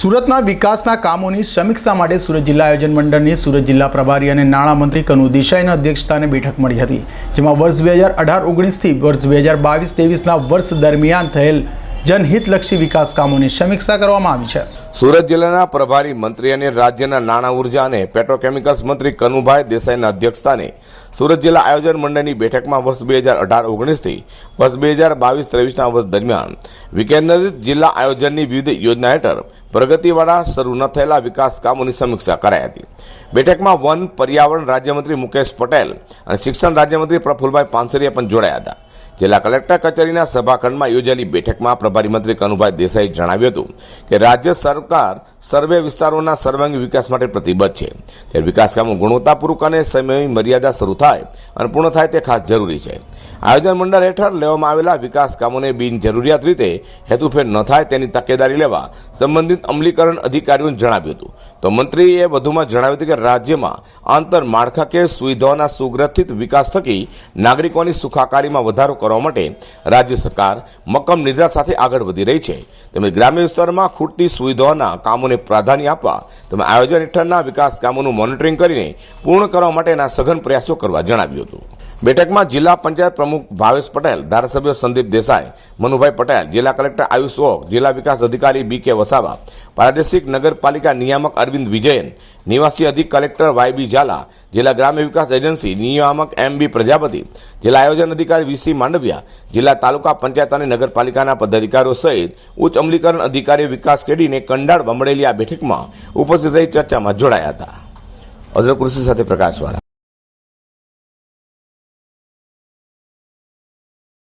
સુરતના વિકાસના કામોની સમીક્ષા માટે સુરત જિલ્લા આયોજન મંડળની સુરત જિલ્લા પ્રભારી અને નાણામંત્રી કનુ દેસાઈના અધ્યક્ષસ્થાને બેઠક મળી હતી, જેમાં વર્ષ 2018-19 થી વર્ષ 2022-23ના વર્ષ દરમિયાન થયેલ જનહિતલક્ષી વિકાસ કામોની સમીક્ષા કરવામાં આવી છે। સુરત જિલ્લાના પ્રભારી મંત્રી અને રાજ્યના નાણાં ઉર્જા અને પેટ્રોકેમિકલ્સ મંત્રી કનુભાઈ દેસાઈના અધ્યક્ષસ્થાને સુરત જિલ્લા આયોજન મંડળની બેઠકમાં વર્ષ 2018-19 થી વર્ષ 2022-23ના વર્ષ દરમિયાન વિકેન્દ્રિત જિલ્લા આયોજનની વિવિધ યોજના હેઠળ પ્રગતિવાળા શરૂ ન થયેલા વિકાસ કામોની સમીક્ષા કરાઈ હતી। બેઠકમાં વન પર્યાવરણ રાજ્યમંત્રી મુકેશ પટેલ અને શિક્ષણ રાજ્યમંત્રી પ્રફુલભાઈ પાનસરિયા પણ જોડાયા હતા। જિલ્લા કલેક્ટર કચેરીના સભાખંડમાં યોજાયેલી બેઠકમાં પ્રભારી મંત્રી કનુભાઈ દેસાઈએ જણાવ્યું હતું કે રાજ્ય સરકાર સર્વે વિસ્તારોના સર્વાંગી વિકાસ માટે પ્રતિબદ્ધ છે, ત્યારે વિકાસ કામો ગુણવત્તાપૂર્વક અને સમય મર્યાદા શરૂ થાય અને પૂર્ણ થાય તે ખાસ જરૂરી છે। આયોજન મંડળ હેઠળ લેવામાં આવેલા વિકાસ કામોને બિનજરૂરિયાત રીતે હેતુફેર ન થાય તેની તકેદારી લેવા સંબંધિત અમલીકરણ અધિકારીઓને જણાવ્યું હતું। તો મંત્રીએ વધુમાં જણાવ્યું હતું કે રાજ્યમાં આંતરમાળખાકીય સુવિધાઓના સુગ્રથિત વિકાસ થકી નાગરિકોની સુખાકારીમાં વધારો કરવા માટે રાજ્ય સરકાર મક્કમ નિર્ધાર સાથે આગળ વધી રહી છે, તેમજ ગ્રામ્ય વિસ્તારોમાં ખૂટતી સુવિધાઓના કામોને પ્રાધાન્ય આપવા તેમજ આયોજન હેઠળના વિકાસ કામોનું મોનિટરિંગ કરીને પૂર્ણ કરવા માટેના સઘન પ્રયાસો કરવા જણાવ્યું હતું। બેઠકમાં જિલ્લા પંચાયત પ્રમુખ ભાવેશ પટેલ, ધારાસભ્ય સંદીપ દેસાઈ, મનુભાઈ પટેલ, જિલ્લા કલેક્ટર આયુષ ઓક, જિલ્લા વિકાસ અધિકારી બી.કે. વસાવા, પ્રાદેશિક નગરપાલિકા નિયામક અરવિંદ વિજયન, નિવાસી અધિક કલેક્ટર વાય.બી. ઝાલા, જિલ્લા ગ્રામ્ય વિકાસ એજન્સી નિયામક એમ.બી. પ્રજાપતિ, જિલ્લા આયોજન અધિકારી વી.સી. માંડવિયા, જિલ્લા તાલુકા પંચાયત અને નગરપાલિકાના પદાધિકારીઓ સહિત ઉચ્ચ અમલીકરણ અધિકારીઓ વિકાસ કેડીને કંડાળવા મળેલી આ બેઠકમાં ઉપસ્થિત રહી ચર્ચામાં જોડાયા હતા। અઝર કુર્સી સાથે પ્રકાશવાળા।